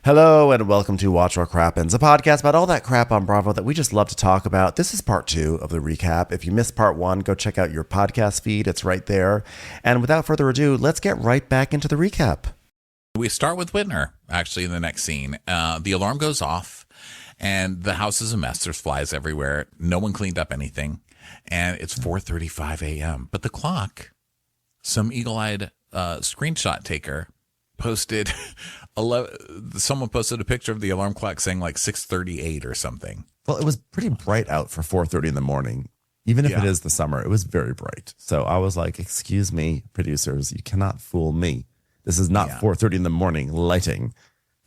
Hello and welcome to Watch What Crappens, a podcast about all that crap on Bravo that we just love to talk about. This is part 2 of the recap. If you missed part 1, go check out your podcast feed. It's right there. And without further ado, let's get right back into the recap. We start with Whitner, actually, in the next scene. The alarm goes off, and the house is a mess. There's flies everywhere. No one cleaned up anything. And it's 4:35 a.m. But the clock, some eagle-eyed screenshot taker posted, someone posted a picture of the alarm clock saying like 6:38 or something. Well, it was pretty bright out for 4:30 in the morning. Even if it is the summer, it was very bright. So I was like, excuse me, producers, you cannot fool me. This is not 4:30 in the morning lighting.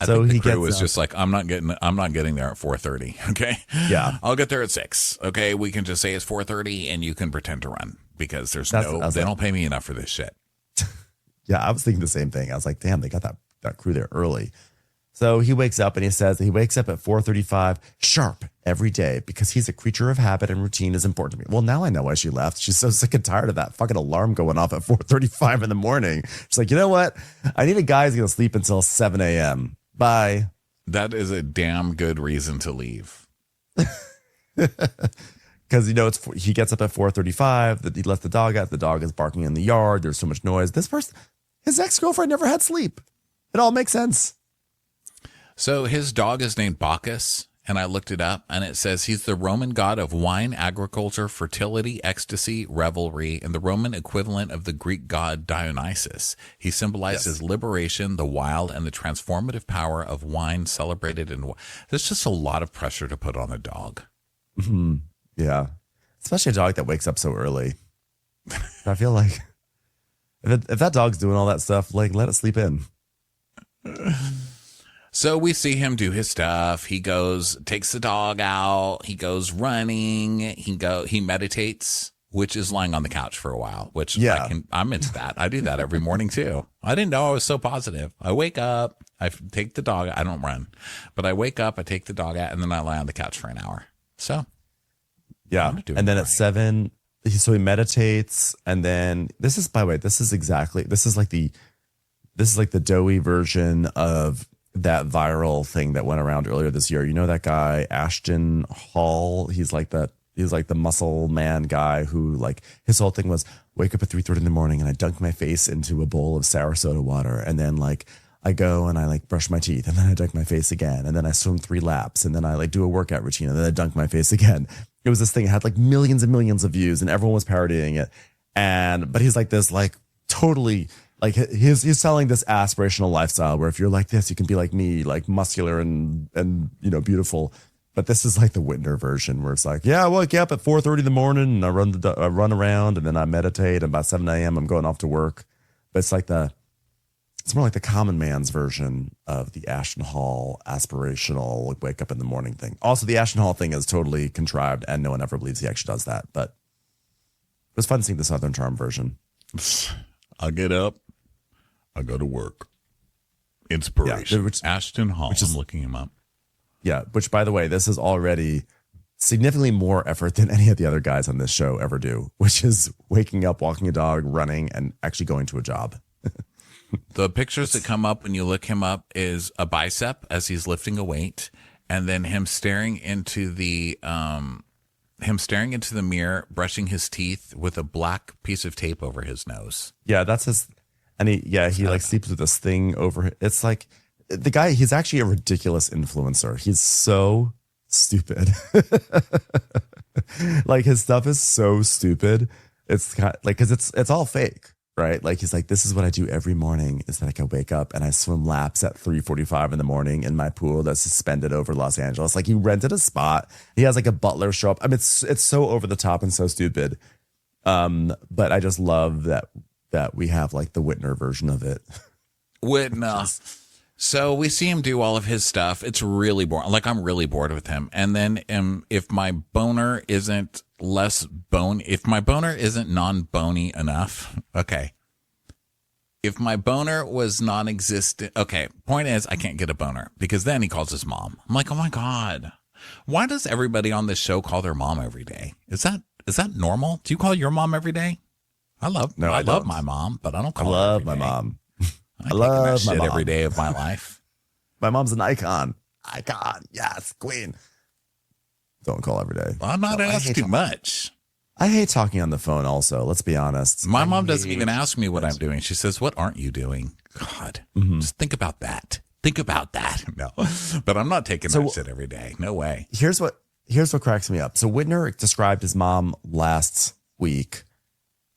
I think the crew was just like, I'm not getting there at 4:30. Okay. Yeah. I'll get there at 6. Okay. We can just say it's 4:30 and you can pretend to run because they don't pay me enough for this shit. Yeah. I was thinking the same thing. I was like, damn, they got that crew there early. So he wakes up and he says that he wakes up at 4:35 sharp every day because he's a creature of habit and routine is important to me. Well, now I know why she left. She's so sick and tired of that fucking alarm going off at 4:35 in the morning. She's like, you know what? I need a guy who's going to sleep until 7 a.m. Bye. That is a damn good reason to leave. Because, he gets up at 4:35. He lets the dog out. The dog is barking in the yard. There's so much noise. This person, his ex-girlfriend never had sleep. It all makes sense. So his dog is named Bacchus, and I looked it up, and it says he's the Roman god of wine, agriculture, fertility, ecstasy, revelry, and the Roman equivalent of the Greek god Dionysus. He symbolizes liberation, the wild, and the transformative power of wine celebrated in. There's just a lot of pressure to put on a dog. Mm-hmm. Yeah. Especially a dog that wakes up so early. I feel like if that dog's doing all that stuff, like, let it sleep in. So we see him do his stuff. He goes, takes the dog out. He goes running. He meditates, which is lying on the couch for a while, which I'm into that. I do that every morning too. I didn't know I was so positive. I wake up, I take the dog. I don't run, but I wake up, I take the dog out, and then I lie on the couch for an hour. So yeah. And then at 7, so he meditates. And then this is like the doughy version of that viral thing that went around earlier this year. You know that guy, Ashton Hall? He's like the muscle man guy who, like, his whole thing was wake up at 3:30 in the morning and I dunk my face into a bowl of sour soda water. And then, like, I go and I, like, brush my teeth and then I dunk my face again. And then I swim 3 laps and then I, like, do a workout routine and then I dunk my face again. It was this thing. It had like millions and millions of views and everyone was parodying it. But he's like this, like, totally, like, he's selling this aspirational lifestyle where if you're like this, you can be like me, like muscular and beautiful. But this is like the Whitner version where it's like, yeah, I wake up at 4:30 in the morning and I run around and then I meditate and by 7 a.m. I'm going off to work. But it's more like the common man's version of the Ashton Hall aspirational, like, wake up in the morning thing. Also, the Ashton Hall thing is totally contrived and no one ever believes he actually does that. But it was fun seeing the Southern Charm version. I'll get up. I go to work. Inspiration. Yeah, Ashton Hall. I'm looking him up. Yeah, which, by the way, this is already significantly more effort than any of the other guys on this show ever do, which is waking up, walking a dog, running, and actually going to a job. The pictures that come up when you look him up is a bicep as he's lifting a weight, and then him staring into the mirror, brushing his teeth with a black piece of tape over his nose. Yeah, that's his. And he like sleeps with this thing over. It's like the guy. He's actually a ridiculous influencer. He's so stupid. Like, his stuff is so stupid. It's kind of, like, because it's all fake. Right. Like, he's like, this is what I do every morning is that I wake up and I swim laps at 3:45 in the morning in my pool that's suspended over Los Angeles. Like, he rented a spot. He has like a butler show up. I mean, it's so over the top and so stupid. But I just love that we have like the Whitner version of it. Whitner. So we see him do all of his stuff. It's really boring. Like, I'm really bored with him. And then if my boner isn't non-bony enough, okay. If my boner was non-existent, okay. Point is, I can't get a boner because then he calls his mom. I'm like, oh my God. Why does everybody on this show call their mom every day? Is that normal? Do you call your mom every day? I love my mom, but I don't call her every day. My mom. I love my shit every day of my life. My mom's an icon. Icon. Yes, queen. Don't call every day. I'm not asked too much. I hate talking on the phone also. Let's be honest. My mom doesn't even ask me what I'm doing. She says, what aren't you doing? God, just think about that. Think about that. No, but I'm not taking that shit every day. No way. Here's what cracks me up. So Whitner described his mom last week.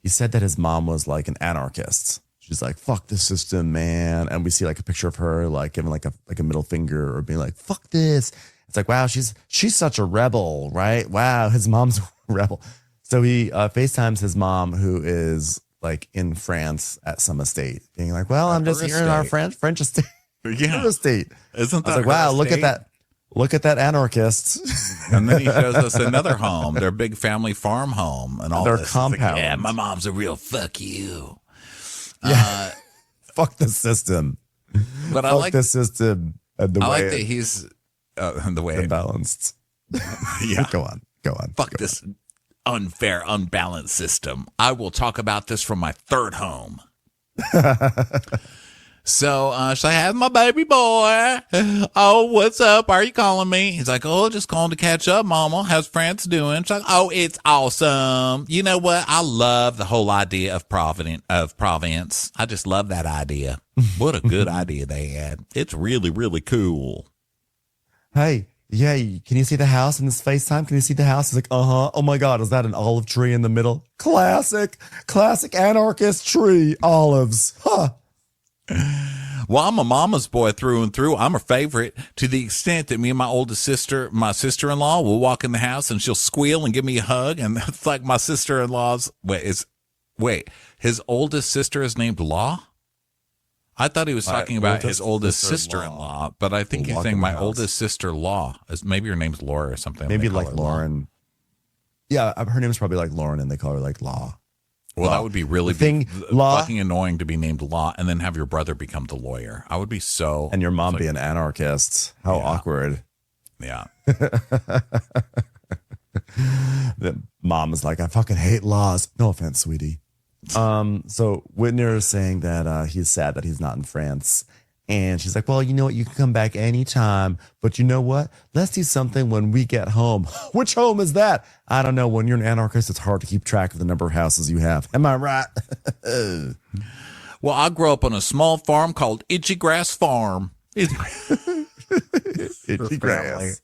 He said that his mom was like an anarchist. She's like, fuck the system, man. And we see like a picture of her like giving like a middle finger or being like, fuck this. It's like, wow, she's such a rebel, right? Wow, his mom's a rebel. So he FaceTimes his mom, who is like in France at some estate, being like, well, I'm just here in our French estate. Yeah. Estate. Isn't that I was like, wow, look at that. Look at that anarchist. And then he shows us another home, their big family farm home and all their this. compound. Like, yeah, my mom's a real fuck you. Yeah. Fuck the system. But I fuck like the system and the I way like that he's the way unbalanced. Yeah. Go on. Fuck this unfair, unbalanced system. I will talk about this from my third home. So she's like, I have my baby boy. Oh, what's up? Are you calling me? He's like, oh, just calling to catch up, mama. How's France doing? She's like, oh, it's awesome. You know what? I love the whole idea of Provence. I just love that idea. What a good idea they had. It's really, really cool. Hey, yeah, can you see the house in this FaceTime? Can you see the house? He's like, uh-huh. Oh my God, is that an olive tree in the middle? Classic anarchist tree, olives. Huh. Well, I'm a mama's boy through and through. I'm her favorite to the extent that me and my sister-in-law will walk in the house and she'll squeal and give me a hug. And it's like my sister-in-law's, his oldest sister is named Law? I thought he was talking about his oldest sister-in-law, but I think he's saying my oldest sister-in-law. Maybe her name's Laura or something. Maybe like Lauren. Yeah, her name's probably like Lauren and they call her like Law. Well, that would be really fucking annoying to be named Law and then have your brother become the lawyer. I would be so... And your mom be an anarchist. How awkward. Yeah. The mom is like, I fucking hate laws. No offense, sweetie. So Whitner is saying that he's sad that he's not in France. And she's like, well, you know what? You can come back anytime. But you know what? Let's do something when we get home. Which home is that? I don't know. When you're an anarchist, it's hard to keep track of the number of houses you have. Am I right? Well, I grew up on a small farm called Itchy Grass Farm. Itchy Grass.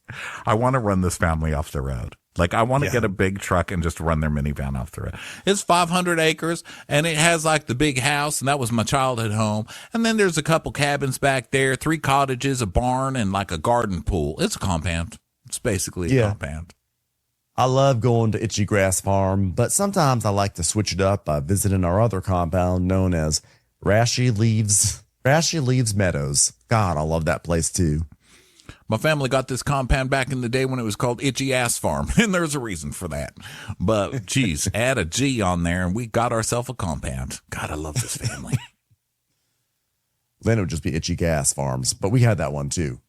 I want to run this family off the road. Like, I want to get a big truck and just run their minivan off the road. It's 500 acres, and it has, like, the big house, and that was my childhood home. And then there's a couple cabins back there, 3 cottages, a barn, and, like, a garden pool. It's a compound. It's basically a compound. I love going to Itchy Grass Farm, but sometimes I like to switch it up by visiting our other compound known as Rashy Leaves Meadows. God, I love that place, too. My family got this compound back in the day when it was called Itchy Ass Farm, and there's a reason for that. But, geez, add a G on there, and we got ourselves a compound. God, I love this family. Then it would just be Itchy Gas Farms, but we had that one, too.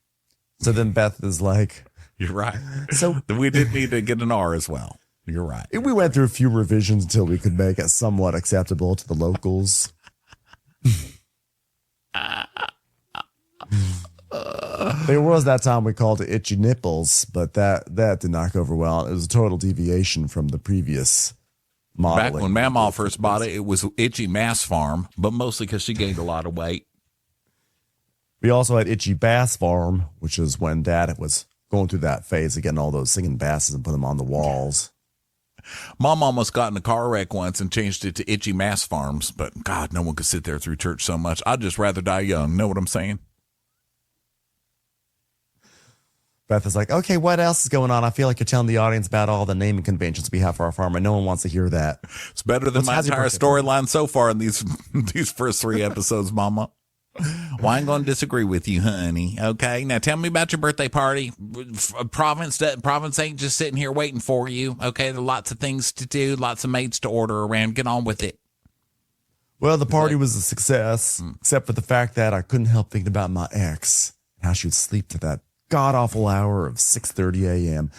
So then Beth is like... You're right. So we did need to get an R as well. You're right. We went through a few revisions until we could make it somewhat acceptable to the locals. There was that time we called it Itchy Nipples, but that did not go over well. It was a total deviation from the previous modeling. Back when Mamaw first bought it, it was Itchy Mass Farm, but mostly because she gained a lot of weight. We also had Itchy Bass Farm, which is when Dad was going through that phase of getting all those singing basses and putting them on the walls. Mom almost got in a car wreck once and changed it to Itchy Mass Farms, but God, no one could sit there through church so much. I'd just rather die young. Know what I'm saying? Beth is like, okay, what else is going on? I feel like you're telling the audience about all the naming conventions we have for our farm, and no one wants to hear that. It's better than my entire storyline so far in these first 3 episodes, Mama. Well, I ain't going to disagree with you, honey. Okay, now tell me about your birthday party. Province ain't just sitting here waiting for you. Okay, there are lots of things to do, lots of maids to order around. Get on with it. Well, the party was a success, except for the fact that I couldn't help thinking about my ex, how she would sleep to that god-awful hour of 6:30 a.m.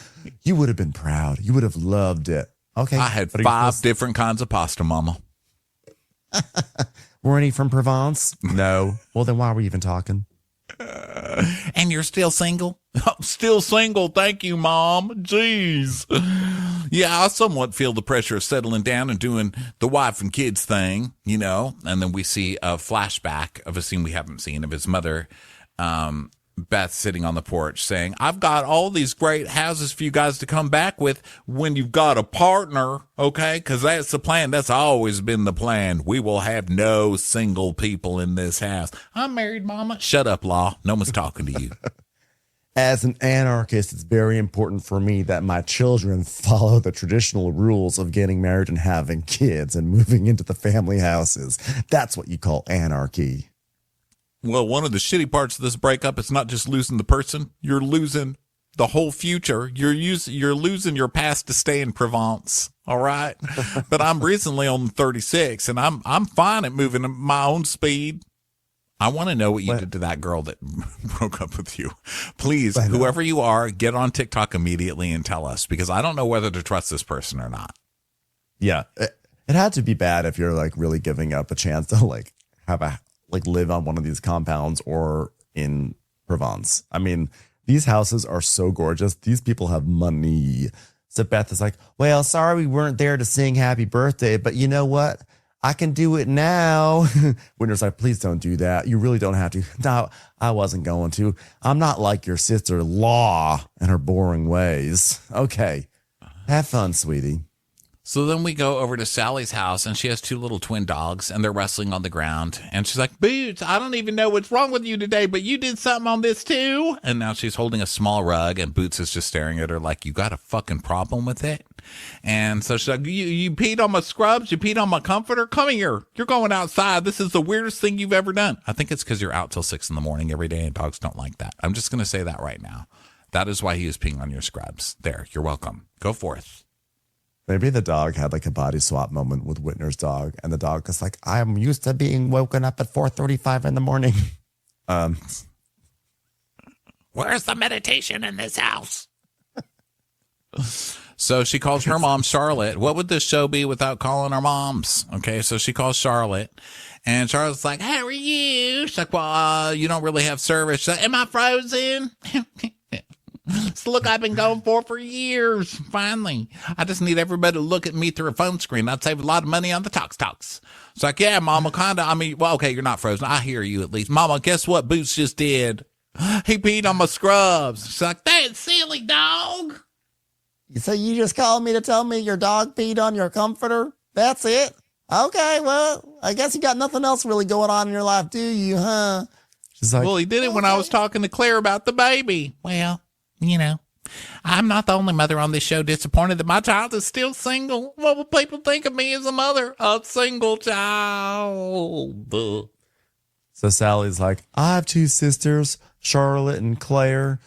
You would have been proud. You would have loved it. Okay. I had 5 different kinds of pasta, Mama. Were any from Provence? No. Well, then why were we even talking? And you're still single? I'm still single. Thank you, Mom. Jeez. Yeah, I somewhat feel the pressure of settling down and doing the wife and kids thing, you know. And then we see a flashback of a scene we haven't seen of his mother, Beth, sitting on the porch saying, I've got all these great houses for you guys to come back with when you've got a partner, okay? Because that's the plan. That's always been the plan. We will have no single people in this house. I'm married, Mama. Shut up, Law. No one's talking to you. As an anarchist, it's very important for me that my children follow the traditional rules of getting married and having kids and moving into the family houses. That's what you call anarchy. Well, one of the shitty parts of this breakup is not just losing the person, you're losing the whole future. You're losing your past to stay in Provence. All right. But I'm recently on 36 and I'm fine at moving at my own speed. I want to know what you did to that girl that broke up with you. Please, whoever you are, get on TikTok immediately and tell us, because I don't know whether to trust this person or not. Yeah. It had to be bad if you're like really giving up a chance to like have a live on one of these compounds or in Provence. I mean, these houses are so gorgeous. These people have money. So Beth is like, well, sorry we weren't there to sing happy birthday, but you know what? I can do it now. Winter's like, please don't do that. You really don't have to. No, I wasn't going to. I'm not like your sister Law and her boring ways. Okay. Have fun, sweetie. So then we go over to Sally's house, and she has two little twin dogs, and they're wrestling on the ground. And she's like, Boots, I don't even know what's wrong with you today, but you did something on this too. And now she's holding a small rug, and Boots is just staring at her like, you got a fucking problem with it? And so she's like, you peed on my scrubs? You peed on my comforter? Come here. You're going outside. This is the weirdest thing you've ever done. I think it's because you're out till 6 a.m. every day, and dogs don't like that. I'm just going to say that right now. That is why he is peeing on your scrubs. There, you're welcome. Go forth. Maybe the dog had like a body swap moment with Whitner's dog, and the dog is like, I'm used to being woken up at 4:35 in the morning. Where's the meditation in this house? So she calls her mom Charlotte. What would this show be without calling our moms? Okay, so she calls Charlotte, and Charlotte's like, how are you? She's like, well, you don't really have service. She's like, am I frozen? It's the look I've been going for years. Finally, I just need everybody to look at me through a phone screen. I'd save a lot of money on the talks. It's like, yeah, Mama, kinda. I mean, well, okay, you're not frozen. I hear you at least. Mama, guess what Boots just did? He peed on my scrubs. She's like, that's silly, dog. So you just called me to tell me your dog peed on your comforter? That's it? Okay, well, I guess you got nothing else really going on in your life, do you, huh? She's like, well, he did it when I was talking to Claire about the baby. Well, you know, I'm not the only mother on this show disappointed that my child is still single. What will people think of me as a mother? A single child. So Sally's like, I have two sisters, Charlotte and Claire.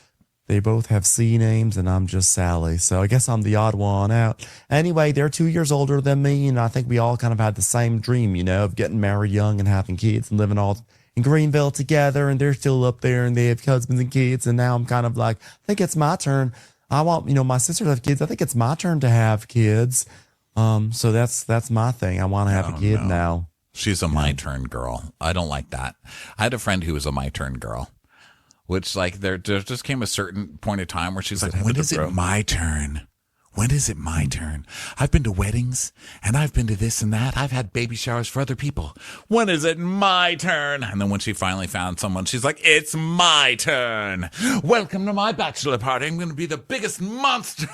They both have C names, and I'm just Sally. So I guess I'm the odd one out. Anyway, they're 2 years older than me, and I think we all kind of had the same dream, you know, of getting married young and having kids and living all in Greenville together, and they're still up there and they have husbands and kids. And now I'm kind of like, I think it's my turn. I want, you know, my sister to have kids. I think it's my turn to have kids. So that's my thing. I want to have a kid now. She's a my turn girl. I don't like that. I had a friend who was a my turn girl, which like there just came a certain point of time where she's like, when is it my turn? When is it my turn? I've been to weddings and I've been to this and that. I've had baby showers for other people. When is it my turn? And then when she finally found someone, she's like, it's my turn. Welcome to my bachelor party. I'm going to be the biggest monster.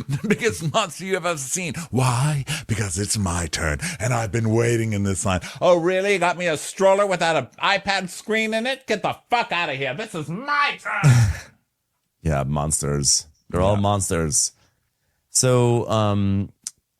The biggest monster you have ever seen. Why? Because it's my turn, and I've been waiting in this line. Oh, really? You got me a stroller without an iPad screen in it? Get the fuck out of here. This is my turn. Yeah, monsters. They're all monsters. So,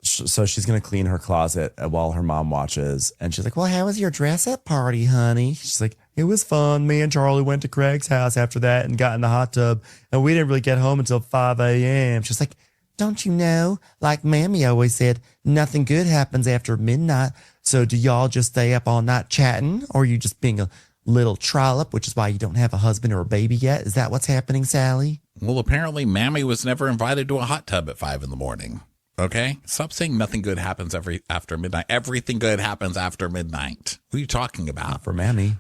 so she's going to clean her closet while her mom watches. And she's like, well, how was your dress-up party, honey? She's like, it was fun. Me and Charlie went to Craig's house after that and got in the hot tub. And we didn't really get home until 5 a.m. She's like, don't you know, like Mammy always said, nothing good happens after midnight. So do y'all just stay up all night chatting, or are you just being a little trollop, which is why you don't have a husband or a baby yet? Is that what's happening, Sally? Well, apparently Mammy was never invited to a hot tub at 5 a.m. Okay? Stop saying nothing good happens after midnight. Everything good happens after midnight. What are you talking about? For Mammy.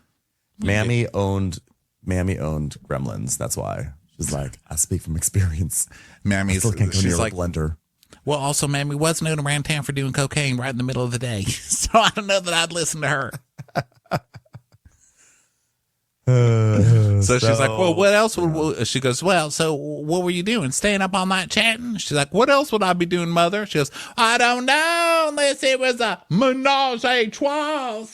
Mammy owned Mammy owned Gremlins. That's why. She's like, I speak from experience. Mammy's, still can't go near she's like, a blender. well, also, Mammy was known around town for doing cocaine right in the middle of the day. So I don't know that I'd listen to her. So she's like, well, what else would, she goes, well, so what were you doing? Staying up all night chatting? She's like, what else would I be doing, mother? She goes, I don't know, unless it was a menage a trois.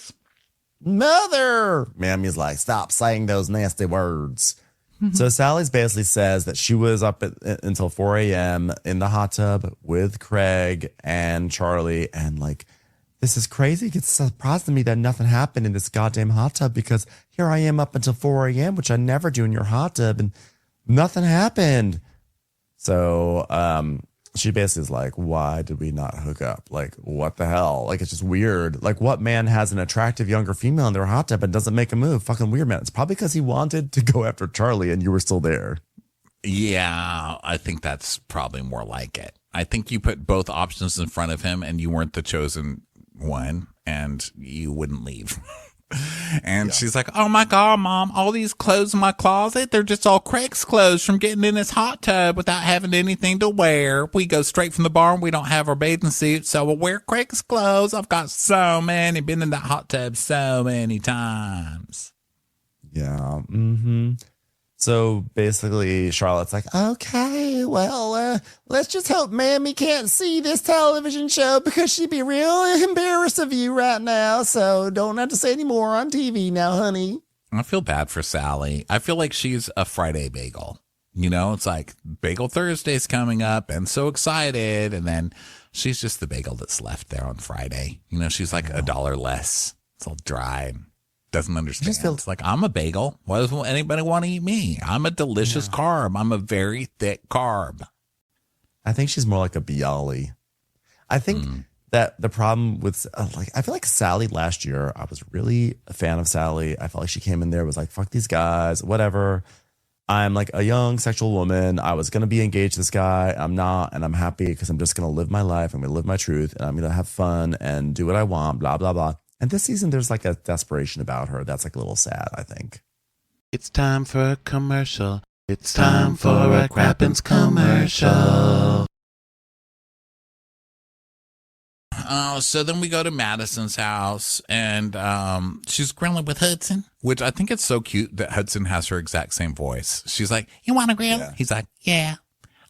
Mother! Mammy's like, stop saying those nasty words. So Sally's basically says that she was up until 4 a.m. in the hot tub with Craig and Charlie, and like, this is crazy. It's surprising me that nothing happened in this goddamn hot tub, because here I am up until 4 a.m., which I never do in your hot tub, and nothing happened. So she basically is like, why did we not hook up? Like, what the hell? Like, it's just weird. Like, what man has an attractive younger female in their hot tub and doesn't make a move? Fucking weird, man. It's probably because he wanted to go after Charlie and you were still there. Yeah, I think that's probably more like it. I think you put both options in front of him and you weren't the chosen one and you wouldn't leave. And she's like, oh my God, Mom, all these clothes in my closet, they're just all Craig's clothes from getting in his hot tub without having anything to wear. We go straight from the barn. We don't have our bathing suits, so we'll wear Craig's clothes. I've got so many, been in that hot tub so many times. Yeah. Mm-hmm. So basically, Charlotte's like, okay, well, let's just hope Mammy can't see this television show, because she'd be real embarrassed of you right now. So don't have to say any more on TV now, honey. I feel bad for Sally. I feel like she's a Friday bagel. You know, it's like Bagel Thursday's coming up and so excited. And then she's just the bagel that's left there on Friday. You know, she's like $1 less. It's all dry. Doesn't understand. It's like, I'm a bagel. Why does anybody want to eat me? I'm a delicious carb. I'm a very thick carb. I think she's more like a Bialy. I think that the problem with, I feel like Sally last year, I was really a fan of Sally. I felt like she came in there, was like, fuck these guys, whatever. I'm like a young sexual woman. I was going to be engaged to this guy. I'm not, and I'm happy because I'm just going to live my life. I'm going to live my truth, and I'm going to have fun and do what I want, blah, blah, blah. And this season, there's like a desperation about her. That's like a little sad, I think. It's time for a commercial. It's time for a Crappens commercial. So then we go to Madison's house, and she's grilling with Hudson, which I think it's so cute that Hudson has her exact same voice. She's like, you want to grill? Yeah. He's like, yeah.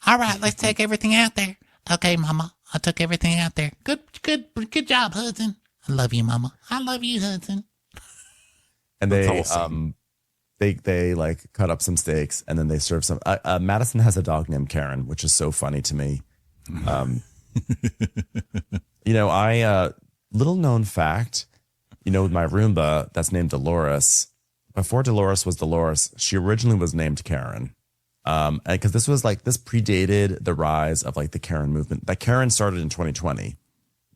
All right, let's take everything out there. Okay, Mama, I took everything out there. Good job, Hudson. I love you, Mama. I love you, Hudson. And they like cut up some steaks, and then they serve some. Madison has a dog named Karen, which is so funny to me. You know, little known fact, you know, with my Roomba that's named Dolores, before Dolores was Dolores, she originally was named Karen. And because this predated the rise of like the Karen movement. That Karen started in 2020,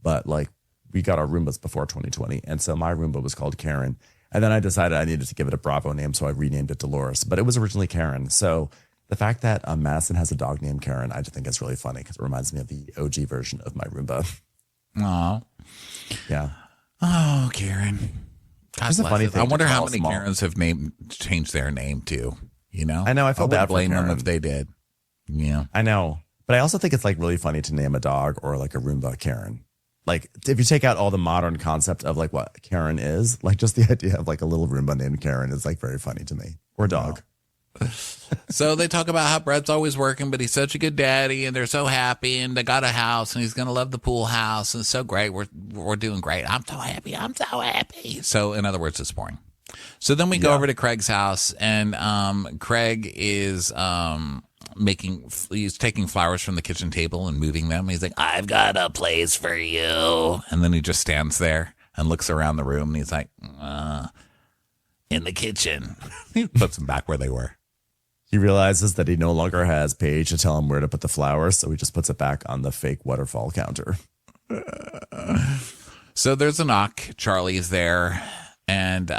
but like we got our Roombas before 2020. And so my Roomba was called Karen. And then I decided I needed to give it a Bravo name, so I renamed it Dolores. But it was originally Karen. So the fact that Madison has a dog named Karen, I just think is really funny because it reminds me of the OG version of my Roomba. Aw. Yeah. Oh, Karen. That's a funny thing. I wonder how many Karens have changed their name too. You know? I know. I feel bad for blame Karen. them if they did. Yeah. I know. But I also think it's like really funny to name a dog or like a Roomba Karen. Like if you take out all the modern concept of like what Karen is, like just the idea of like a little Roomba named Karen is like very funny to me. Or a dog. So they talk about how Brett's always working, but he's such a good daddy, and they're so happy, and they got a house, and he's gonna love the pool house, and it's so great. We're doing great. I'm so happy. I'm so happy. So in other words, it's boring. So then we go over to Craig's house, and Craig is he's taking flowers from the kitchen table and moving them. He's like, I've got a place for you, and then he just stands there and looks around the room, and he's like, in the kitchen. He puts them back where they were. He realizes that he no longer has Paige to tell him where to put the flowers, so he just puts it back on the fake waterfall counter. So there's a knock. Charlie is there, and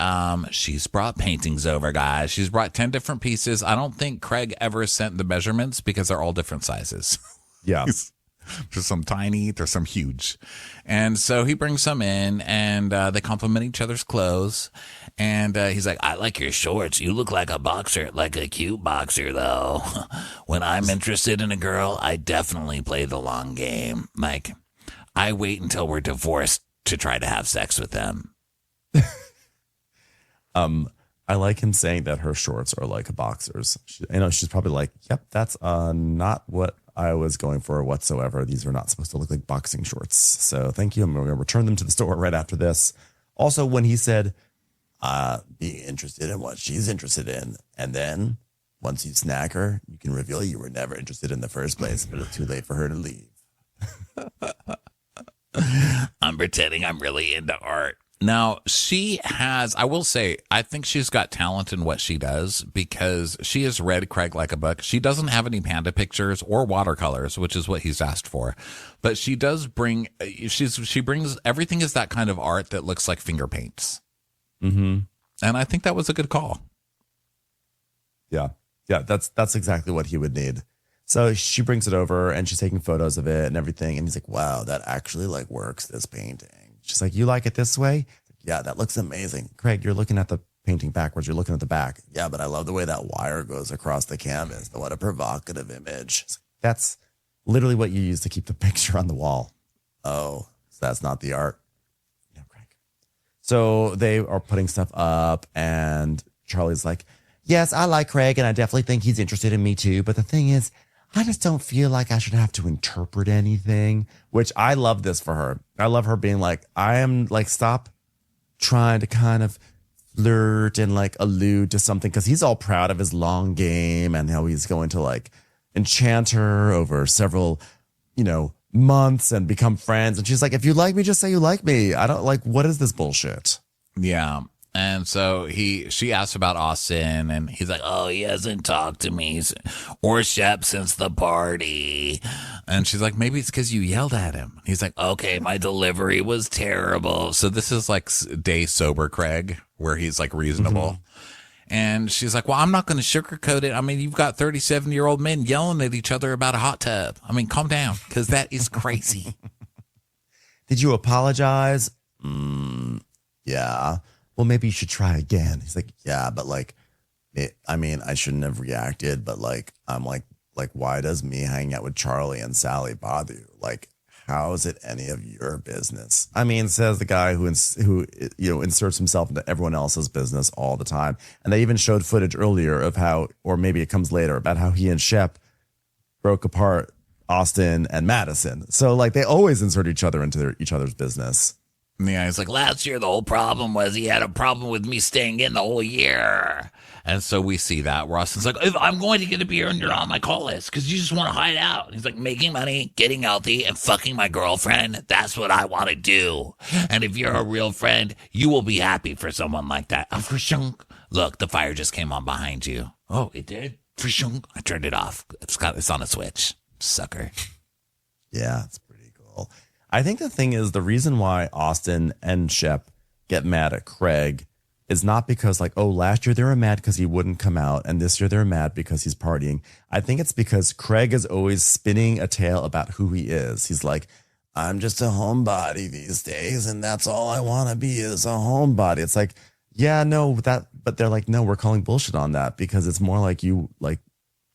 she's brought paintings over, guys. She's brought 10 different pieces. I don't think Craig ever sent the measurements because they're all different sizes. Yeah. There's some tiny, there's some huge. And so he brings some in, and they compliment each other's clothes. And he's like, I like your shorts. You look like a boxer, like a cute boxer, though. When I'm interested in a girl, I definitely play the long game. Like, I wait until we're divorced to try to have sex with them. I like him saying that her shorts are like a boxer's. She's probably like, yep, that's not what I was going for whatsoever. These are not supposed to look like boxing shorts. So thank you. I'm going to return them to the store right after this. Also, when he said, being interested in what she's interested in, and then once you snag her, you can reveal you were never interested in the first place, but it's too late for her to leave. I'm pretending I'm really into art. Now, she has, I will say, I think she's got talent in what she does because she has read Craig like a book. She doesn't have any panda pictures or watercolors, which is what he's asked for. But she does bring, she brings, everything is that kind of art that looks like finger paints. Mm-hmm. And I think that was a good call. Yeah. Yeah, that's exactly what he would need. So she brings it over and she's taking photos of it and everything. And he's like, wow, that actually like works, this painting. She's like, you like it this way? Yeah, that looks amazing. Craig, you're looking at the painting backwards. You're looking at the back. Yeah, but I love the way that wire goes across the canvas. What a provocative image. That's literally what you use to keep the picture on the wall. Oh, so that's not the art. No, Craig. So they are putting stuff up and Charlie's like, yes, I like Craig and I definitely think he's interested in me too. But the thing is, I just don't feel like I should have to interpret anything, which I love this for her. I love her being like, I am like, stop trying to kind of flirt and like allude to something because he's all proud of his long game and how he's going to like enchant her over several, months and become friends. And she's like, if you like me, just say you like me. I don't like, what is this bullshit? Yeah. And so she asked about Austin and he's like, oh, he hasn't talked to me or Shep since the party. And she's like, maybe it's because you yelled at him. He's like, okay, my delivery was terrible. So this is like day sober Craig where he's like reasonable. Mm-hmm. And she's like, well, I'm not going to sugarcoat it. I mean, you've got 37-year-old men yelling at each other about a hot tub. I mean, calm down because that is crazy. Did you apologize? Yeah. Well, maybe you should try again. He's like, yeah, but like, I shouldn't have reacted, but like, I'm like, why does me hanging out with Charlie and Sally bother you? Like, how is it any of your business? I mean, says the guy who inserts himself into everyone else's business all the time. And they even showed footage earlier of how, or maybe it comes later, about how he and Shep broke apart Austin and Madison. So like, they always insert each other into each other's business. Yeah, he's like, last year the whole problem was he had a problem with me staying in the whole year. And so we see that. Austin's like, if I'm going to get a beer and you're on my call list because you just want to hide out. And he's like, making money, getting healthy, and fucking my girlfriend. That's what I want to do. And if you're a real friend, you will be happy for someone like that. Look, the fire just came on behind you. Oh, it did? I turned it off. It's on a switch. Sucker. Yeah, it's pretty cool. I think the thing is the reason why Austin and Shep get mad at Craig is not because like, oh, last year they were mad because he wouldn't come out and this year they're mad because he's partying. I think it's because Craig is always spinning a tale about who he is. He's like, I'm just a homebody these days and that's all I want to be is a homebody. It's like, yeah, no, but they're like, no, we're calling bullshit on that because it's more like you like,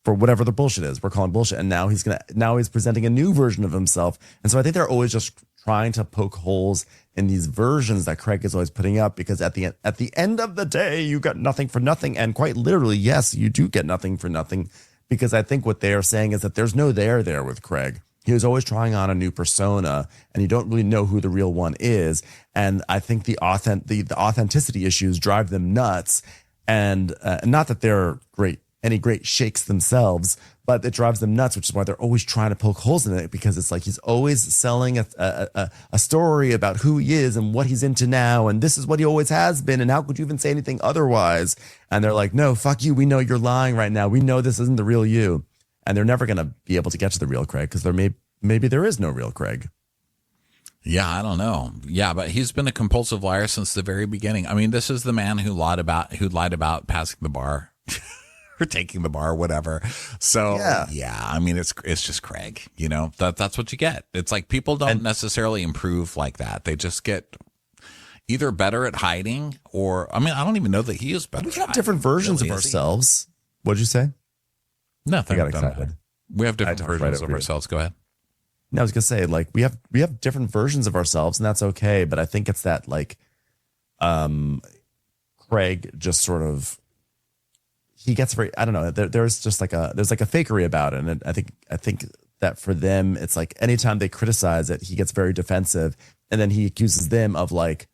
for whatever the bullshit is, we're calling bullshit. And now he's presenting a new version of himself. And so I think they're always just trying to poke holes in these versions that Craig is always putting up because at the end of the day, you got nothing for nothing. And quite literally, yes, you do get nothing for nothing because I think what they are saying is that there's no there with Craig. He was always trying on a new persona and you don't really know who the real one is. And I think the authenticity issues drive them nuts. And not that they're any great shakes themselves, but it drives them nuts, which is why they're always trying to poke holes in it because it's like he's always selling a story about who he is and what he's into now. And this is what he always has been. And how could you even say anything otherwise? And they're like, no, fuck you. We know you're lying right now. We know this isn't the real you. And they're never going to be able to get to the real Craig because maybe there is no real Craig. Yeah, I don't know. Yeah, but he's been a compulsive liar since the very beginning. I mean, this is the man who lied about passing the bar. or taking the bar, whatever. So yeah, I mean, it's just Craig, that's what you get. It's like people don't necessarily improve like that. They just get either better at hiding or, I mean, I don't even know that he is better. We have different versions of ourselves. What'd you say? Nothing. I got excited. We have different versions of ourselves. Go ahead. No, I was gonna say, like, we have different versions of ourselves, and that's okay. But I think it's that, like, Craig just sort of, he gets very, I don't know. There's just like a fakery about it, and I think that for them, it's like anytime they criticize it, he gets very defensive, and then he accuses them of like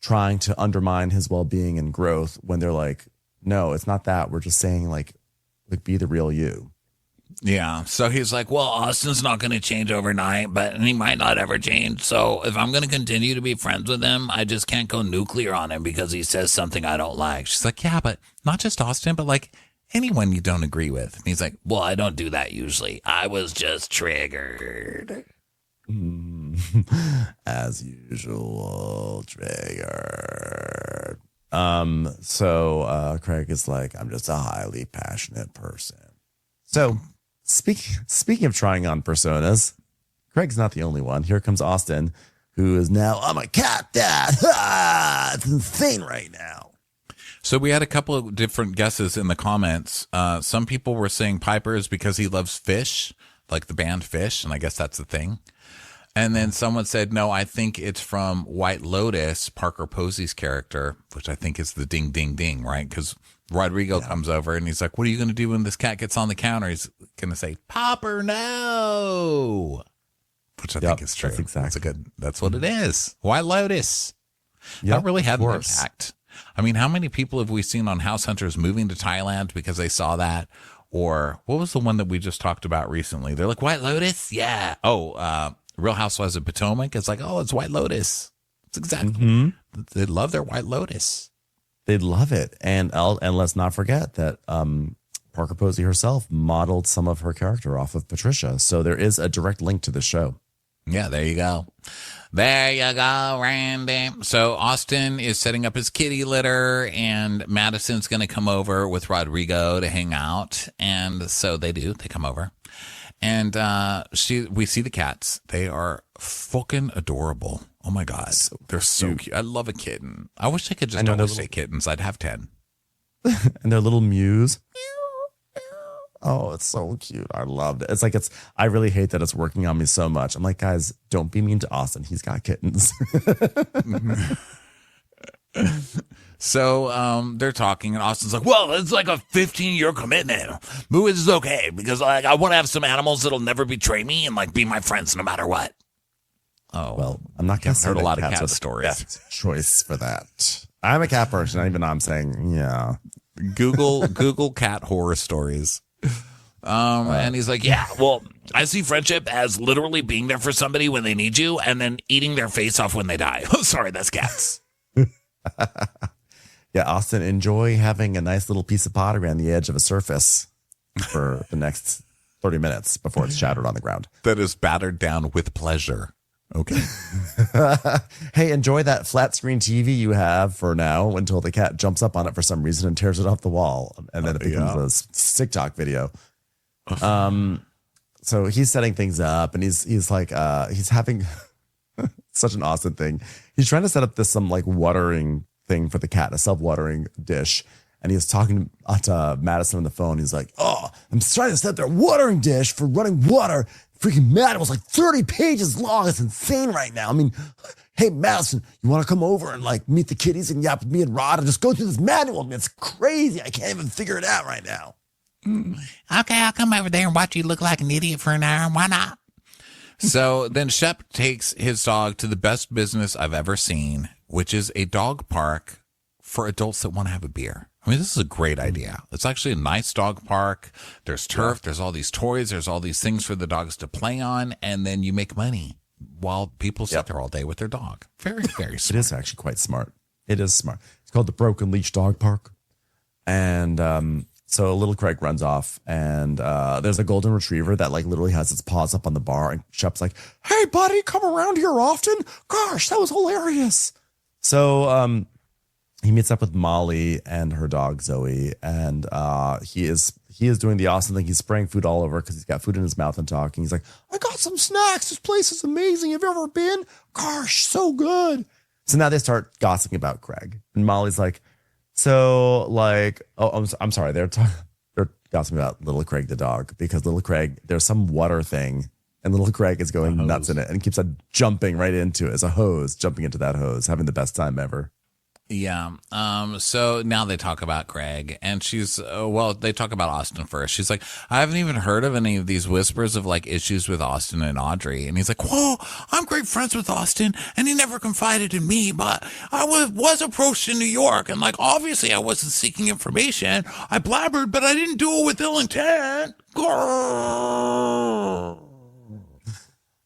trying to undermine his well-being and growth. When they're like, no, it's not that. We're just saying like be the real you. Yeah. So he's like, well, Austin's not going to change overnight, but he might not ever change. So if I'm going to continue to be friends with him, I just can't go nuclear on him because he says something I don't like. She's like, yeah, but not just Austin, but like anyone you don't agree with. And he's like, well, I don't do that usually. I was just triggered. As usual, triggered. So Craig is like, I'm just a highly passionate person. So Speaking of trying on personas, Craig's not the only one. Here comes Austin, who is now, I'm a cat dad. It's insane right now. So we had a couple of different guesses in the comments. Some people were saying Piper is because he loves Fish, like the band Fish, and I guess that's the thing. And then someone said, no, I think it's from White Lotus, Parker Posey's character, which I think is the ding, ding, ding, right? Because Rodrigo comes over and he's like, what are you going to do when this cat gets on the counter? He's going to say, Popper, no. Which I think is true. That's exactly. That's what it is. White Lotus. That really had an impact. I mean, how many people have we seen on House Hunters moving to Thailand because they saw that? Or what was the one that we just talked about recently? They're like, White Lotus? Yeah. Oh, Real Housewives of Potomac. It's like, oh, it's White Lotus. It's exactly. They love their White Lotus. They love it. And let's not forget that Parker Posey herself modeled some of her character off of Patricia. So there is a direct link to the show. Yeah, there you go. There you go, Randy. So Austin is setting up his kitty litter, and Madison's going to come over with Rodrigo to hang out. And so they do. They come over. And we see the cats. They are fucking adorable. Oh, my God. They're so cute. I love a kitten. I wish I could just always say kittens. I'd have 10. And their little mews. Oh, it's so cute. I loved it. I really hate that it's working on me so much. I'm like, guys, don't be mean to Austin. He's got kittens. So they're talking, and Austin's like, well, it's like a 15-year commitment. Moo is okay because like I want to have some animals that'll never betray me and like be my friends no matter what. Oh, well, I'm not going to heard a lot of cat stories. Choice for that. I'm a cat person. Even I'm saying, yeah. Google cat horror stories. And he's like, yeah, well, I see friendship as literally being there for somebody when they need you and then eating their face off when they die. Oh, sorry, that's cats. Yeah, Austin, enjoy having a nice little piece of pottery on the edge of a surface for the next 30 minutes before it's shattered on the ground. That is battered down with pleasure. Okay. Hey, enjoy that flat screen TV you have for now until the cat jumps up on it for some reason and tears it off the wall. And then it becomes a TikTok video. So he's setting things up, and he's like, he's having such an Austin thing. He's trying to set up some like watering thing for the cat, a self-watering dish. And he's talking to Madison on the phone. He's like, oh, I'm trying to set up their watering dish for running water. Freaking manual was like 30 pages long. It's insane right now. I mean, hey, Madison, you want to come over and like meet the kitties and yap with me and Rod and just go through this manual? I mean, it's crazy. I can't even figure it out right now. Okay, I'll come over there and watch you look like an idiot for an hour. Why not? So then Shep takes his dog to the best business I've ever seen, which is a dog park for adults that want to have a beer. I mean, this is a great idea. It's actually a nice dog park. There's turf. There's all these toys. There's all these things for the dogs to play on. And then you make money while people sit there all day with their dog. Very, very smart. It is actually quite smart. It is smart. It's called the Broken Leash Dog Park. And so little Craig runs off, and there's a golden retriever that like literally has its paws up on the bar. And Shep's like, hey, buddy, come around here often. Gosh, that was hilarious. So he meets up with Molly and her dog Zoe, and he is doing the awesome thing. He's spraying food all over because he's got food in his mouth and talking. He's like, "I got some snacks. This place is amazing. Have you ever been? Gosh, so good." So now they start gossiping about Craig, and Molly's like, "So like, oh, I'm sorry, they're gossiping about little Craig the dog because little Craig, there's some water thing." And little Craig is going nuts in it and keeps on jumping right into it as a hose, jumping into that hose, having the best time ever. Yeah. So now they talk about Craig, and they talk about Austin first. She's like, I haven't even heard of any of these whispers of like issues with Austin and Audrey. And he's like, whoa, I'm great friends with Austin, and he never confided in me, but I was approached in New York, and like, obviously I wasn't seeking information. I blabbered, but I didn't do it with ill intent. Grrr.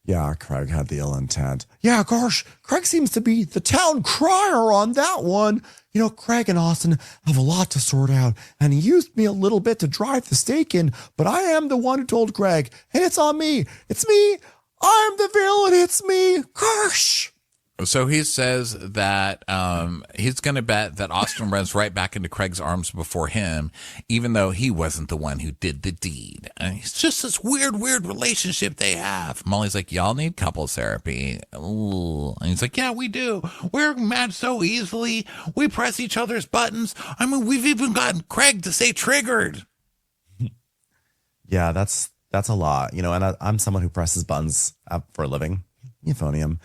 Yeah, Craig had the ill intent. Yeah, gosh, Craig seems to be the town crier on that one. You know, Craig and Austin have a lot to sort out, and he used me a little bit to drive the stake in, but I am the one who told Craig, and it's on me. It's me. I'm the villain. It's me. Gosh. So he says that he's going to bet that Austin runs right back into Craig's arms before him, even though he wasn't the one who did the deed. And it's just this weird relationship they have. Molly's like, y'all need couples therapy. Ooh. And he's like, yeah, we do. We're mad so easily. We press each other's buttons. I mean, we've even gotten Craig to say triggered. Yeah, that's a lot. You know, and I'm someone who presses buttons for a living. Euphonium.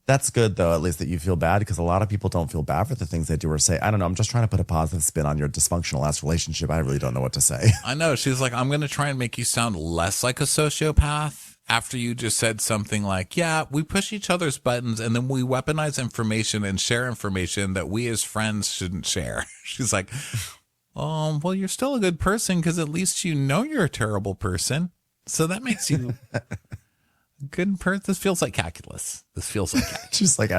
That's good, though, at least that you feel bad, because a lot of people don't feel bad for the things they do or say. I don't know. I'm just trying to put a positive spin on your dysfunctional ass relationship. I really don't know what to say. I know. She's like, I'm going to try and make you sound less like a sociopath after you just said something like, yeah, we push each other's buttons and then we weaponize information and share information that we as friends shouldn't share. She's like, well, you're still a good person because at least you know you're a terrible person. So that makes you... good person. This feels like calculus. just like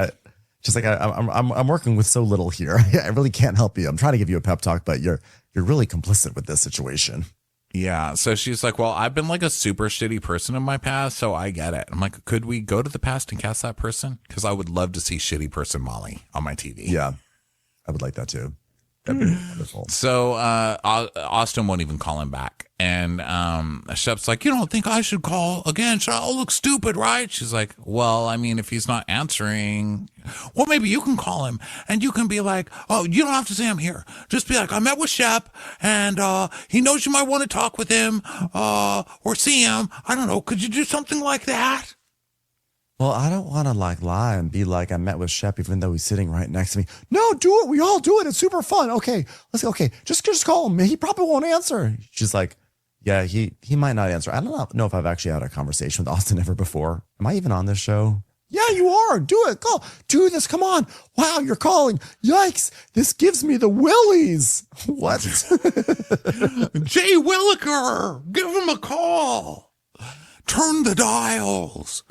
I'm working with so little here. I really can't help you. I'm trying to give you a pep talk, but you're really complicit with this situation. Yeah. So she's like, well, I've been like a super shitty person in my past, so I get it. I'm like, could we go to the past and cast that person? Because I would love to see shitty person Molly on my TV. Yeah, I would like that too. That'd be wonderful. So Austin won't even call him back. And Shep's like, you don't think I should call again? I'll look stupid, right? She's like, well, I mean, if he's not answering, well, maybe you can call him and you can be like, oh, you don't have to say I'm here. Just be like, I met with Shep and he knows you might want to talk with him or see him. I don't know. Could you do something like that? Well, I don't want to like lie and be like I met with Shep even though he's sitting right next to me. No, do it. We all do it. It's super fun. Okay, let's go. Okay, just call him. He probably won't answer. She's like, yeah, he might not answer. I don't know if I've actually had a conversation with Austin ever before. Am I even on this show? Yeah, you are. Do it. Go. Do this. Come on. Wow, you're calling. Yikes. This gives me the willies. What? Jay Williker, give him a call. Turn the dials.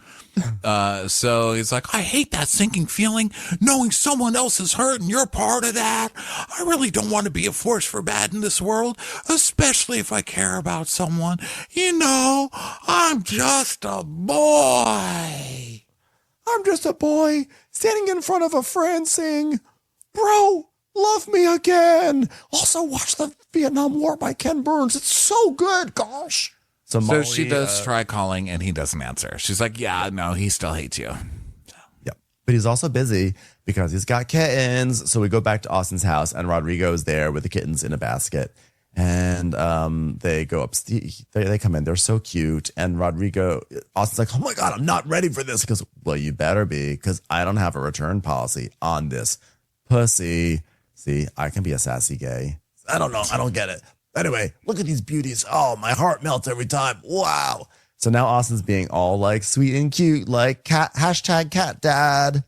So he's like, I hate that sinking feeling, knowing someone else is hurt and you're part of that. I really don't want to be a force for bad in this world, especially if I care about someone. You know, I'm just a boy. I'm just a boy standing in front of a friend saying, bro, love me again. Also watch the Vietnam War by Ken Burns. It's so good. Gosh. So she does try calling and he doesn't answer. She's like, yeah, no, he still hates you. Yep. But he's also busy because he's got kittens. So we go back to Austin's house and Rodrigo is there with the kittens in a basket. And they go up. They come in. They're so cute. And Austin's like, oh my God, I'm not ready for this. He goes, well, you better be because I don't have a return policy on this pussy. See, I can be a sassy gay. I don't know. I don't get it. Anyway, look at these beauties. Oh, my heart melts every time. Wow. So now Austin's being all like sweet and cute, like cat dad.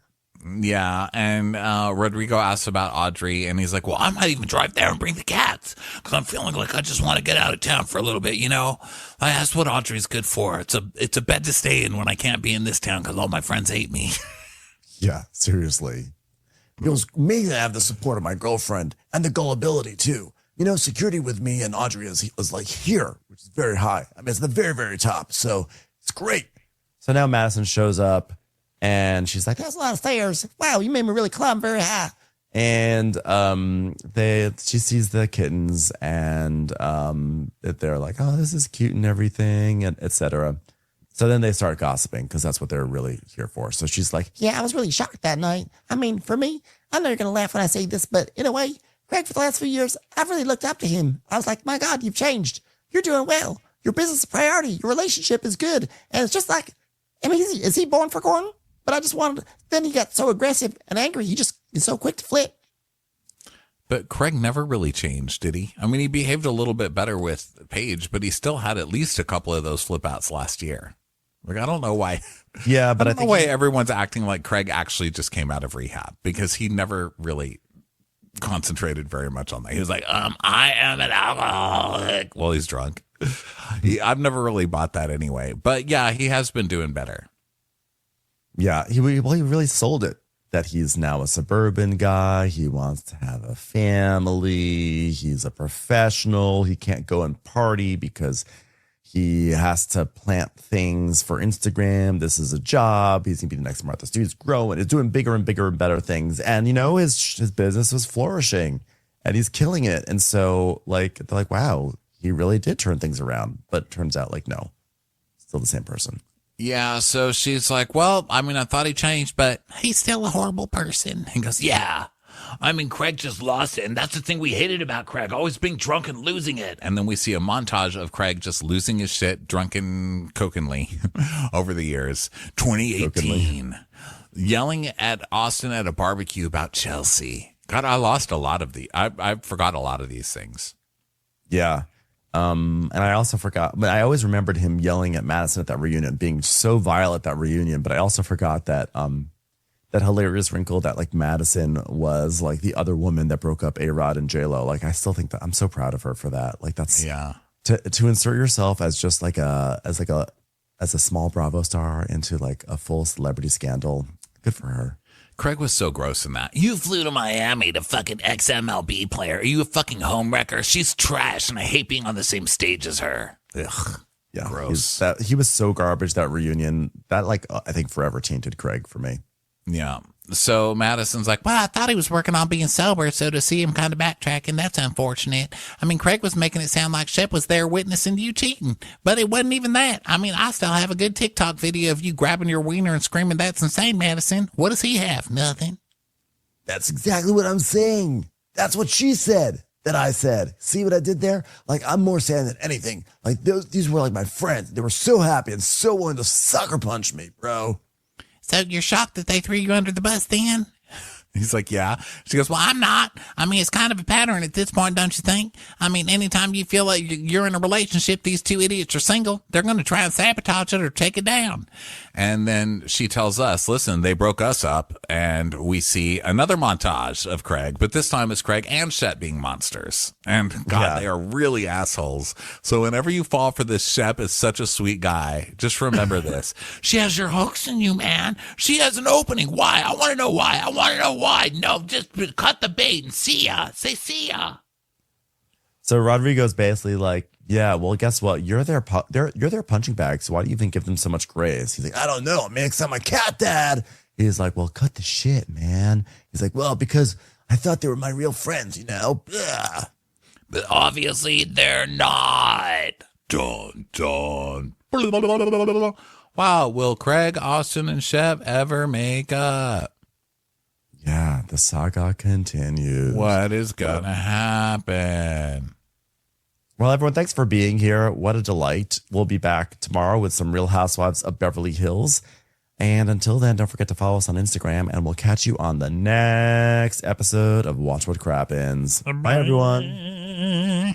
Yeah. And Rodrigo asks about Audrey and he's like, well, I might even drive there and bring the cats because I'm feeling like I just want to get out of town for a little bit. You know, that's what Audrey's good for. It's a bed to stay in when I can't be in this town because all my friends hate me. Yeah, seriously. It was me to have the support of my girlfriend and the gullibility too. You know, security with me and Audrey is like here, which is very high. I mean, it's the very, very top. So it's great. So now Madison shows up and she's like, that's a lot of stairs. Wow, you made me really climb very high. And she sees the kittens, and they're like, oh, this is cute and everything, and etc. So then they start gossiping because that's what they're really here for. So she's like, Yeah, I was really shocked that night. I mean, for me, I know you're going to laugh when I say this, but in a way, Craig, for the last few years, I've really looked up to him. I was like, my God, you've changed. You're doing well. Your business is a priority. Your relationship is good. And it's just like, I mean, is he born for Gordon? But I just wanted, then he got so aggressive and angry. He just is so quick to flip. But Craig never really changed, did he? I mean, he behaved a little bit better with Paige, but he still had at least a couple of those flip outs last year. Like, I don't know why. yeah, but I think think why everyone's acting like Craig actually just came out of rehab, because he never really concentrated very much on that. He was like, I am an alcoholic. Well, he's drunk. I've never really bought that anyway. But yeah, he has been doing better. Yeah, he really sold it that he's now a suburban guy. He wants to have a family. He's a professional. He can't go and party because he has to plant things for Instagram. This is a job. He's going to be the next Martha Stewart. He's growing. He's doing bigger and bigger and better things. And, you know, his business was flourishing and he's killing it. And so, like, they're like, wow, he really did turn things around. But it turns out, like, no, still the same person. Yeah, so she's like, well, I mean, I thought he changed, but he's still a horrible person. He goes, yeah. I mean, Craig just lost it, and that's the thing we hated about Craig, always being drunk and losing it. And then we see a montage of Craig just losing his shit, drunken cokingly over the years. 2018, yelling at Austin at a barbecue about Chelsea. God, I lost a lot of I forgot a lot of these things. Yeah. And I also forgot, but I always remembered him yelling at Madison at that reunion, being so vile at that reunion. But I also forgot that, that hilarious wrinkle that like Madison was like the other woman that broke up A-Rod and J-Lo. Like, I still think that I'm so proud of her for that. Like, that's to insert yourself as just like as a small Bravo star into like a full celebrity scandal. Good for her. Craig was so gross in that. You flew to Miami to fucking ex-MLB player. Are you a fucking homewrecker? She's trash, and I hate being on the same stage as her. Ugh. Yeah, gross. He was so garbage, that reunion. That, like, I think forever tainted Craig for me. Yeah. So Madison's like, well, I thought he was working on being sober, so to see him kind of backtracking, that's unfortunate. I mean, Craig was making it sound like Shep was there witnessing you cheating, but it wasn't even that. I mean, I still have a good TikTok video of you grabbing your wiener and screaming, that's insane, Madison. What does he have? Nothing. That's exactly what I'm saying. That's what she said that I said. See what I did there? Like, I'm more sad than anything. Like, these were like my friends. They were so happy and so willing to sucker punch me, bro. So you're shocked that they threw you under the bus then? He's like, yeah. She goes, well, I'm not. I mean, it's kind of a pattern at this point, don't you think? I mean, anytime you feel like you're in a relationship, these two idiots are single, they're going to try and sabotage it or take it down. And then she tells us, listen, they broke us up, and we see another montage of Craig, but this time it's Craig and Shep being monsters. And God, They are really assholes. So whenever you fall for this, Shep is such a sweet guy. Just remember this. She has your hooks in you, man. She has an opening. Why? I want to know why. I want to know why. No, just cut the bait and see ya. Say see ya. So Rodrigo's basically like, yeah, well, guess what? You're their punching bag. So why do you even give them so much grace? He's like, I don't know, man, because I'm a cat dad. He's like, well, cut the shit, man. He's like, well, because I thought they were my real friends, you know? Ugh. But obviously they're not. Dun, dun. Wow, will Craig, Austin, and Shep ever make up? Yeah, the saga continues. What is going to happen? Well, everyone, thanks for being here. What a delight. We'll be back tomorrow with some Real Housewives of Beverly Hills. And until then, don't forget to follow us on Instagram, and we'll catch you on the next episode of Watch What Crappens. Bye, everyone.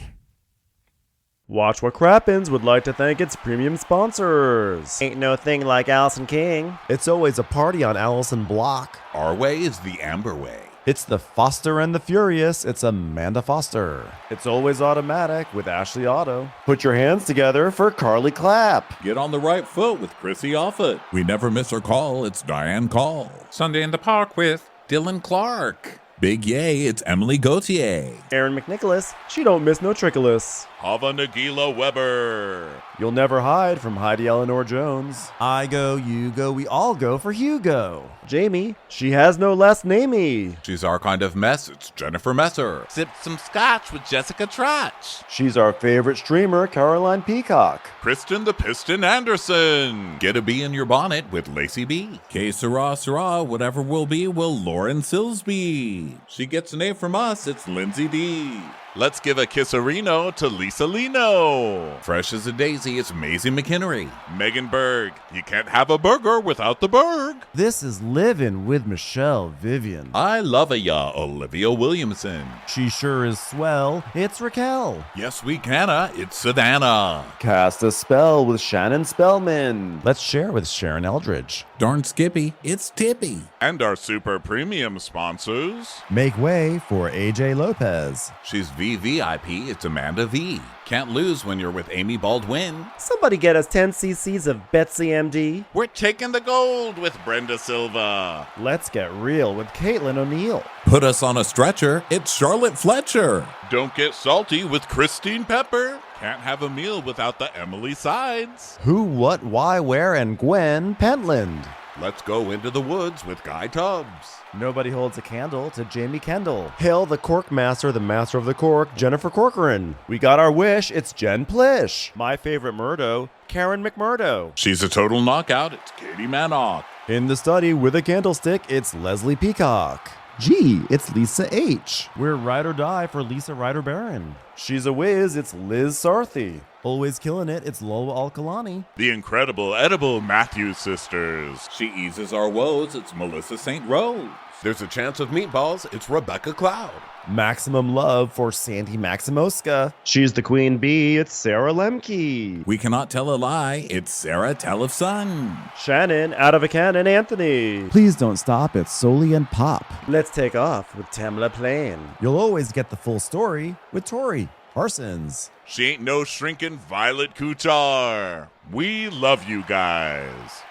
Watch What Crappens would like to thank its premium sponsors. Ain't no thing like Allison King. It's always a party on Allison Block. Our way is the Amber way. It's the Foster and the Furious. It's Amanda Foster. It's always automatic with Ashley Auto. Put your hands together for Carly Clapp. Get on the right foot with Chrissy Offit. We never miss our call. It's Diane Call. Sunday in the Park with Dylan Clark. Big Yay. It's Emily Gauthier. Aaron McNicholas. She don't miss no trickolas. Hava Nagila Weber. You'll never hide from Heidi Eleanor Jones. I go, you go, we all go for Hugo. Jamie, she has no last namey. She's our kind of mess. It's Jennifer Messer. Sipped some scotch with Jessica Trotch. She's our favorite streamer, Caroline Peacock. Kristen the Piston Anderson. Get a bee in your bonnet with Lacey B. Que sera, sera, whatever will be, will Lauren Silsby. She gets an A from us. It's Lindsay D. Let's give a kisserino to Lisa Lino. Fresh as a daisy, it's Maisie McHenry. Megan Berg. You can't have a burger without the Berg. This is Livin' with Michelle Vivian. I love ya, Olivia Williamson. She sure is swell. It's Raquel. Yes, we canna. It's Savannah. Cast a spell with Shannon Spellman. Let's share with Sharon Eldridge. Darn Skippy, it's Tippy. And our super premium sponsors. Make way for AJ Lopez. She's VVIP, it's Amanda V. Can't lose when you're with Amy Baldwin. Somebody get us 10 cc's of Betsy MD. We're taking the gold with Brenda Silva. Let's get real with Caitlin O'Neill. Put us on a stretcher, it's Charlotte Fletcher. Don't get salty with Christine Pepper. Can't have a meal without the Emily Sides. Who, what, why, where, and Gwen Pentland. Let's go into the woods with Guy Tubbs. Nobody holds a candle to Jamie Kendall. Hail the cork master, the master of the cork, Jennifer Corcoran. We got our wish, it's Jen Plish. My favorite Murdo, Karen McMurdo. She's a total knockout. It's Katie Manock. In the study with a candlestick, it's Leslie Peacock. Gee, it's Lisa H. We're ride or die for Lisa Ryder Barron. She's a whiz, it's Liz Sarthy. Always killing it, it's Lola Alkalani. The incredible edible Matthews sisters. She eases our woes, it's Melissa St. Rose. There's a chance of meatballs, it's Rebecca Cloud. Maximum love for Sandy Maximoska. She's the queen bee, it's Sarah Lemke. We cannot tell a lie, it's Sarah Telefson. Shannon, out of a cannon, Anthony. Please don't stop, it's Soli and Pop. Let's take off with Tamla Plain. You'll always get the full story with Tori Parsons. She ain't no shrinking Violet Kuchar. We love you guys.